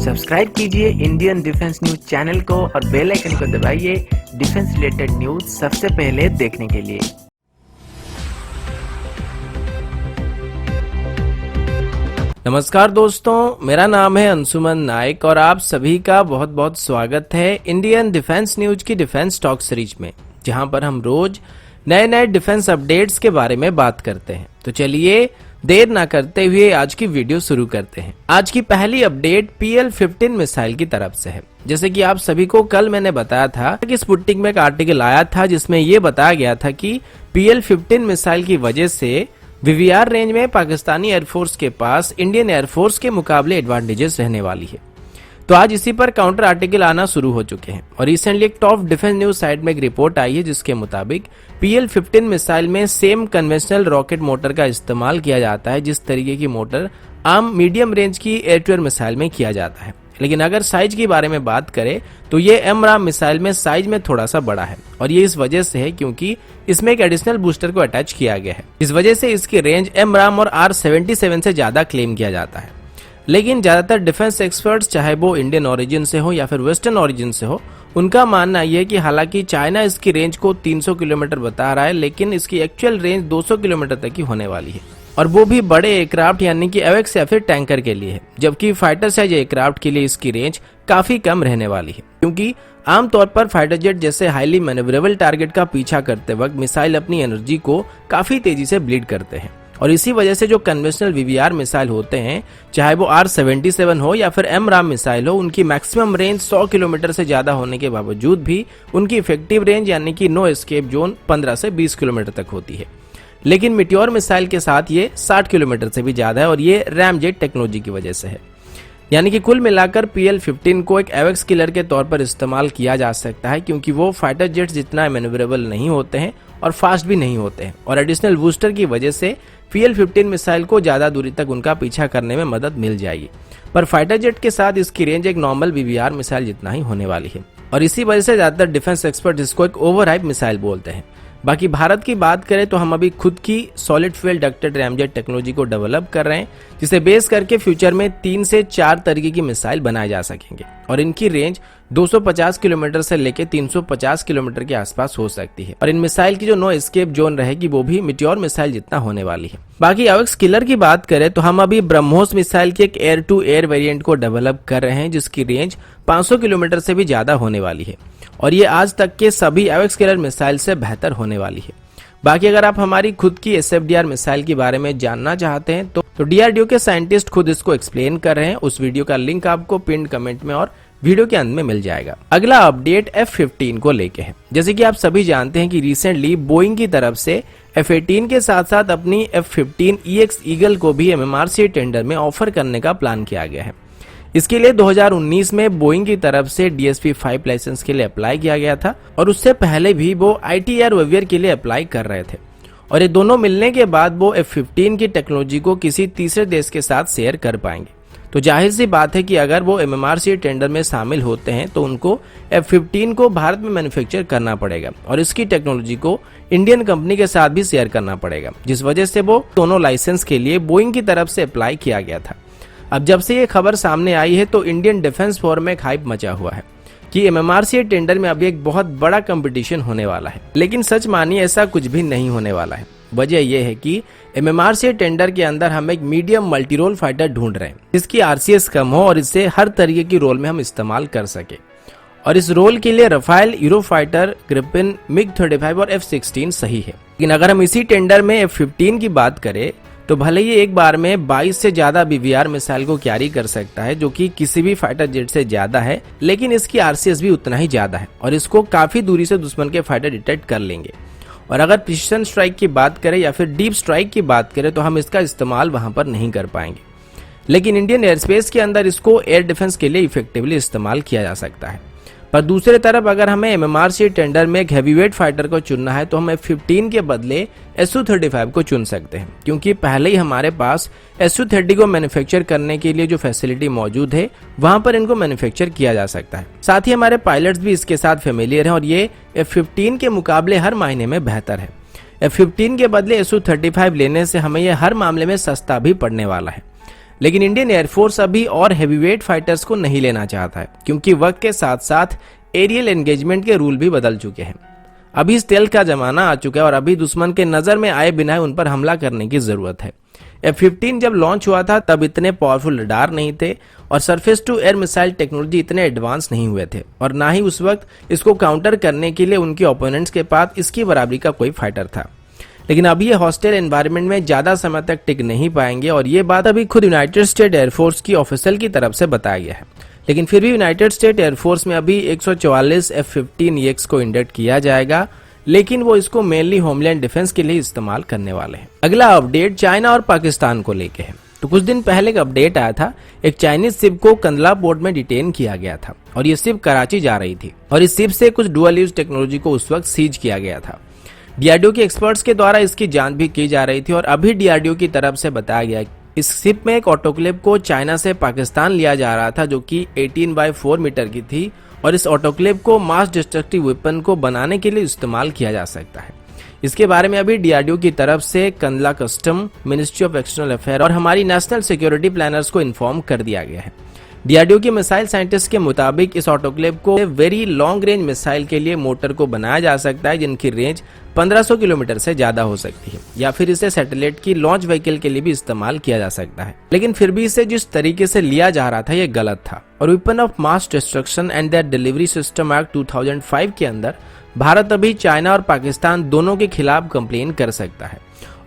Subscribe कीजिए Indian defence news channel को और बेल आइकन को दबाइए डिफेंस रिलेटेड न्यूज सबसे पहले देखने के लिए। नमस्कार दोस्तों, मेरा नाम है अंशुमन नायक और आप सभी का बहुत बहुत स्वागत है इंडियन डिफेंस न्यूज की डिफेंस टॉक सीरीज में, जहां पर हम रोज नए नए डिफेंस अपडेट्स के बारे में बात करते हैं। तो चलिए देर ना करते हुए आज की वीडियो शुरू करते हैं। आज की पहली अपडेट PL-15 मिसाइल की तरफ से है। जैसे कि आप सभी को कल मैंने बताया था कि स्पुतनिक में एक आर्टिकल आया था जिसमें यह बताया गया था कि PL-15 मिसाइल की वजह से VVR रेंज में पाकिस्तानी एयरफोर्स के पास इंडियन एयरफोर्स के मुकाबले एडवांटेजेस रहने वाली है। तो आज इसी पर काउंटर आर्टिकल आना शुरू हो चुके हैं और रिसेंटली एक टॉप डिफेंस न्यूज साइट में एक रिपोर्ट आई है जिसके मुताबिक PL-15 मिसाइल में सेम कन्वेंशनल रॉकेट मोटर का इस्तेमाल किया जाता है जिस तरीके की मोटर आम मीडियम रेंज की एयर टू एयर मिसाइल में किया जाता है। लेकिन अगर साइज की बारे में बात करें तो ये AMRAAM मिसाइल में साइज में थोड़ा सा बड़ा है और ये इस वजह से है क्योंकि इसमें एक एडिशनल बूस्टर को अटैच किया गया है। इस वजह से इसकी रेंज AMRAAM और R-77 से ज्यादा क्लेम किया जाता है। लेकिन ज्यादातर डिफेंस एक्सपर्ट्स, चाहे वो इंडियन ओरिजिन से हो या फिर वेस्टर्न ओरिजिन से हो, उनका मानना यह है कि हालांकि चाइना इसकी रेंज को 300 किलोमीटर बता रहा है, लेकिन इसकी एक्चुअल रेंज 200 किलोमीटर तक ही होने वाली है और वो भी बड़े एयरक्राफ्ट यानी कि AWACS या फिर टैंकर के लिए है, जबकि फाइटर साइज एयरक्राफ्ट के लिए इसकी रेंज काफी कम रहने वाली है क्योंकि आमतौर पर फाइटर जेट जैसे हाईली मैनेवरेबल टारगेट का पीछा करते वक्त मिसाइल अपनी एनर्जी को काफी तेजी से ब्लीड करते हैं और इसी वजह से जो कन्वेंशनल VVR मिसाइल होते हैं, चाहे वो R-77 हो या फिर AMRAAM मिसाइल हो, उनकी मैक्सिमम रेंज 100 किलोमीटर से ज्यादा होने के बावजूद भी उनकी इफेक्टिव रेंज यानी कि नो एस्केप जोन 15 से 20 किलोमीटर तक होती है। लेकिन मीटियोर मिसाइल के साथ ये 60 किलोमीटर से भी ज्यादा है और ये रैमजेट टेक्नोलॉजी की वजह से है। यानी कि कुल मिलाकर PL-15 को एक AWACS किलर के तौर पर इस्तेमाल किया जा सकता है क्योंकि वो फाइटर जेट्स जितना मैनेवरेबल नहीं होते हैं और फास्ट भी नहीं होते हैं और एडिशनल बूस्टर की वजह से PL-15 मिसाइल को ज्यादा दूरी तक उनका पीछा करने में मदद मिल जाएगी। पर फाइटर जेट के साथ इसकी रेंज एक नॉर्मल VVR मिसाइल जितना ही होने वाली है और इसी वजह से ज्यादातर डिफेंस एक्सपर्ट इसको एक ओवरहाइप मिसाइल बोलते हैं। बाकी भारत की बात करें तो हम अभी खुद की solid fuel ducted ramjet technology को डेवलप कर रहे हैं जिसे बेस करके फ्यूचर में 3 से 4 तरीके की मिसाइल बनाए जा सकेंगे और इनकी रेंज 250 किलोमीटर से लेकर 350 किलोमीटर के आसपास हो सकती है और इन मिसाइल की जो नो एस्केप जोन रहेगी वो भी मीटियोर मिसाइल जितना होने वाली है। बाकी AWACS किलर की बात करें तो हम अभी ब्रह्मोस मिसाइल के एक एयर टू एयर वेरिएंट को डेवलप कर रहे हैं जिसकी रेंज 500 किलोमीटर से भी ज्यादा होने वाली है और ये आज तक के सभी AWACS किलर मिसाइल से बेहतर होने वाली है। बाकी अगर आप हमारी खुद की SFDR मिसाइल के बारे में जानना चाहते हैं तो DRDO के साइंटिस्ट खुद इसको एक्सप्लेन कर रहे हैं। उस वीडियो का लिंक आपको पिन कमेंट में और वीडियो के अंत में मिल जाएगा। अगला अपडेट F-15 को लेके है। जैसे कि आप सभी जानते हैं कि रिसेंटली बोइंग की तरफ से F-18 के साथ साथ अपनी F-15EX ईगल को भी MMRCA टेंडर में ऑफर करने का प्लान किया गया है। इसके लिए 2019 में बोइंग की तरफ से DSP-5 लाइसेंस के लिए अप्लाई किया गया था और उससे पहले भी वो ITR वेवियर के लिए अप्लाई कर रहे थे और ये दोनों मिलने के बाद वो F-15 की टेक्नोलॉजी को किसी तीसरे देश के साथ शेयर कर पाएंगे। तो जाहिर सी बात है कि अगर वो MMRCA टेंडर में शामिल होते हैं तो उनको F-15 को भारत में मैन्युफैक्चर करना पड़ेगा और इसकी टेक्नोलॉजी को इंडियन कंपनी के साथ भी शेयर करना पड़ेगा, जिस वजह से वो दोनों लाइसेंस के लिए बोइंग की तरफ से अप्लाई किया गया था। अब जब से ये खबर सामने आई है तो इंडियन डिफेंस फोरम में एक हाइप मचा हुआ है कि MMRCA टेंडर में अभी एक बहुत बड़ा कंपटीशन होने वाला है, लेकिन सच मानिए ऐसा कुछ भी नहीं होने वाला है। वजह यह है कि MMRCA टेंडर के अंदर हम एक मीडियम मल्टी रोल फाइटर ढूंढ रहे हैं जिसकी RCS कम हो और इससे हर तरीके की रोल में हम इस्तेमाल कर सके और इस रोल के लिए रफाल, यूरोफाइटर, ग्रिपिन, MiG-35 और F-16 सही है। लेकिन अगर हम इसी टेंडर में F-15 की बात करें तो भले ही एक बार में 22 से ज्यादा VVR मिसाइल को कैरी कर सकता है जो कि किसी भी फाइटर जेट से ज्यादा है, लेकिन इसकी RCS भी उतना ही ज्यादा है और इसको काफी दूरी से दुश्मन के फाइटर डिटेक्ट कर लेंगे। और अगर प्रिसिशन स्ट्राइक की बात करें या फिर डीप स्ट्राइक की बात करें तो हम इसका इस्तेमाल वहां पर नहीं कर पाएंगे, लेकिन इंडियन एयरस्पेस के अंदर इसको एयर डिफेंस के लिए इफेक्टिवली इस्तेमाल किया जा सकता है। पर दूसरी तरफ अगर हमें MMRCA टेंडर में एक हैवीवेट फाइटर को चुनना है तो हम F-15 के बदले Su-35 को चुन सकते हैं क्योंकि पहले ही हमारे पास Su-30 को मैन्युफैक्चर करने के लिए जो फैसिलिटी मौजूद है वहां पर इनको मैन्युफैक्चर किया जा सकता है। साथ ही हमारे पायलट्स भी इसके साथ फेमिलियर हैं और ये F-15 के मुकाबले हर मायने में बेहतर है। F-15 के बदले Su-35 लेने से हमें यह हर मामले में सस्ता भी पड़ने वाला है। लेकिन इंडियन एयरफोर्स अभी और हैवीवेट फाइटर्स को नहीं लेना चाहता है, क्योंकि वक्त के साथ साथ एरियल एंगेजमेंट के रूल भी बदल चुके हैं। अभी स्टेल्थ का जमाना आ चुका है और अभी दुश्मन के नजर में आए बिना उन पर हमला करने की जरूरत है। F-15 जब लॉन्च हुआ था तब इतने पावरफुल रडार नहीं थे और surface to air missile technology इतने एडवांस नहीं हुए थे, और ना ही उस वक्त इसको काउंटर करने के लिए उनके ओपोनेंट्स के पास इसकी बराबरी का कोई फाइटर था। लेकिन अभी ये हॉस्टाइल एनवायरनमेंट में ज्यादा समय तक टिक नहीं पाएंगे, और ये बात अभी खुद यूनाइटेड स्टेट एयरफोर्स की ऑफिशियल की तरफ से बताया गया है। लेकिन फिर भी यूनाइटेड स्टेट एयरफोर्स में अभी 144 F-15EX को इंडक्ट किया जाएगा, लेकिन वो इसको मेनली होमलैंड डिफेंस के लिए इस्तेमाल करने वाले हैं। अगला अपडेट चाइना और पाकिस्तान को लेके है। तो कुछ दिन पहले एक अपडेट आया था, एक चाइनीज शिप को कंदला पोर्ट में डिटेन किया गया था और ये शिप कराची जा रही थी, और इस शिप से कुछ डुअल यूज टेक्नोलॉजी को उस वक्त सीज किया गया था। डीआरडीओ के एक्सपर्ट्स के द्वारा इसकी जांच भी की जा रही थी, और अभी डीआरडीओ की तरफ से बताया गया इस शिप में एक ऑटोक्लेव को चाइना से पाकिस्तान लिया जा रहा था, जो कि 18x4 मीटर की थी, और इस ऑटोक्लेव को मास डिस्ट्रक्टिव वेपन को बनाने के लिए इस्तेमाल किया जा सकता है। इसके बारे में अभी डीआरडीओ की तरफ से Kandla custom, ministry of external affair और हमारी नेशनल सिक्योरिटी प्लानर्स को इन्फॉर्म कर दिया गया है। डीआरडीओ के मिसाइल साइंटिस्ट के मुताबिक इस ऑटोक्लेव को वेरी लॉन्ग रेंज मिसाइल के लिए मोटर को बनाया जा सकता है, जिनकी रेंज 1500 किलोमीटर से ज्यादा हो सकती है, या फिर इसे सैटेलाइट की लॉन्च व्हीकल के लिए भी इस्तेमाल किया जा सकता है। लेकिन फिर भी इसे जिस तरीके से लिया जा रहा था ये गलत था, और weapon of mass destruction and there delivery system act 2005 के अंदर भारत अभी चाइना और पाकिस्तान दोनों के खिलाफ कंप्लेन कर सकता है,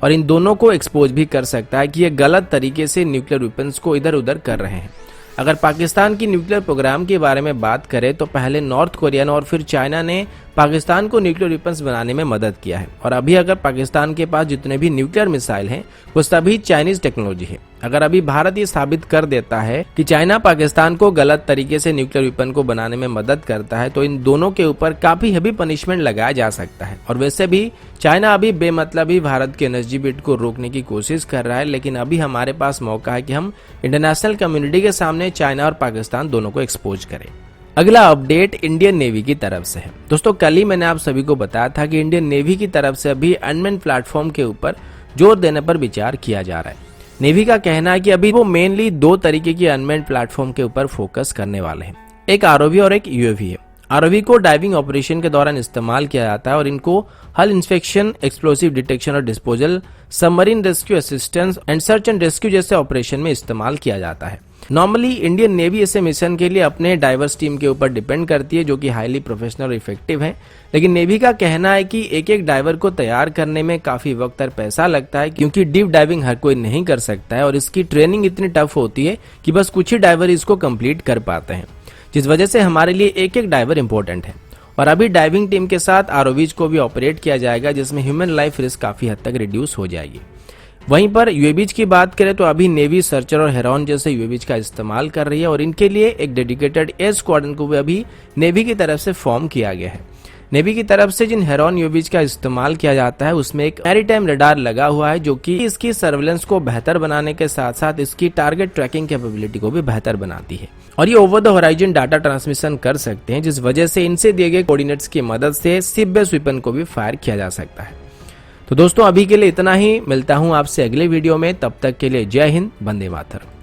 और इन दोनों को एक्सपोज भी कर सकता है कि ये गलत तरीके से न्यूक्लियर वेपन्स को इधर उधर कर रहे हैं। अगर पाकिस्तान की न्यूक्लियर प्रोग्राम के बारे में बात करें तो पहले नॉर्थ कोरिया और फिर चाइना ने पाकिस्तान को न्यूक्लियर वेपन्स बनाने में मदद किया है, और अभी अगर पाकिस्तान के पास जितने भी न्यूक्लियर मिसाइल हैं वो सभी चाइनीज टेक्नोलॉजी है। अगर अभी भारत ये साबित कर देता है कि चाइना पाकिस्तान को गलत तरीके से न्यूक्लियर वेपन को बनाने में मदद करता है, तो इन दोनों के ऊपर काफी हेवी पनिशमेंट लगाया जा सकता है। और वैसे भी चाइना अभी बेमतलब ही भारत के एनर्जी बिट को रोकने की कोशिश कर रहा है, लेकिन अभी हमारे पास मौका है कि हम इंटरनेशनल कम्युनिटी के सामने चाइना और पाकिस्तान दोनों को एक्सपोज करें। अगला अपडेट इंडियन नेवी की तरफ से है। दोस्तों, कल ही मैंने आप सभी को बताया था कि इंडियन नेवी की तरफ से अभी अनमैन्ड प्लेटफॉर्म के ऊपर जोर देने पर विचार किया जा रहा है। नेवी का कहना है कि अभी वो मेनली दो तरीके की अनमैन्ड प्लेटफॉर्म के ऊपर फोकस करने वाले हैं, एक आरओवी और एक यूएवी है। आरओवी को डाइविंग ऑपरेशन के दौरान इस्तेमाल किया जाता है, और इनको हल इंस्पेक्शन, एक्सप्लोसिव डिटेक्शन और disposal, submarine rescue assistance and search and rescue जैसे ऑपरेशन में इस्तेमाल किया जाता है। नॉर्मली इंडियन नेवी ऐसे मिशन के लिए अपने डाइवर्स टीम के ऊपर डिपेंड करती है, जो कि हाईली प्रोफेशनल और इफेक्टिव है। लेकिन नेवी का कहना है कि एक एक डाइवर को तैयार करने में काफी वक्त और पैसा लगता है, क्योंकि डीप डाइविंग हर कोई नहीं कर सकता है, और इसकी ट्रेनिंग इतनी टफ होती है कि बस कुछ ही डाइवर इसको कंप्लीट कर पाते हैं, जिस वजह से हमारे लिए एक एक डाइवर इंपॉर्टेंट है। और अभी डाइविंग टीम के साथ आरओवीज को भी ऑपरेट किया जाएगा, जिसमें ह्यूमन लाइफ रिस्क काफी हद तक रिड्यूस हो जाएगी। वहीं पर यूएवीज की बात करें तो अभी नेवी सर्चर और हेरॉन जैसे यूएवीज का इस्तेमाल कर रही है, और इनके लिए एक डेडिकेटेड एयर स्क्वाड्रन को भी अभी नेवी की तरफ से फॉर्म किया गया है। नेवी की तरफ से जिन हेरॉन यूएवीज का इस्तेमाल किया जाता है उसमें एक मैरीटाइम रडार लगा हुआ है, जो कि इसकी सर्वेलेंस को बेहतर बनाने के साथ साथ इसकी टारगेट ट्रैकिंग कैपेबिलिटी को भी बेहतर बनाती है, और ये over the horizon data transmission कर सकते हैं, जिस वजह से इनसे दिए गए कोऑर्डिनेट्स की मदद से शिप बेस्ड वेपन को भी फायर किया जा सकता है। तो दोस्तों, अभी के लिए इतना ही। मिलता हूं आपसे अगले वीडियो में, तब तक के लिए जय हिंद, वंदे मातरम।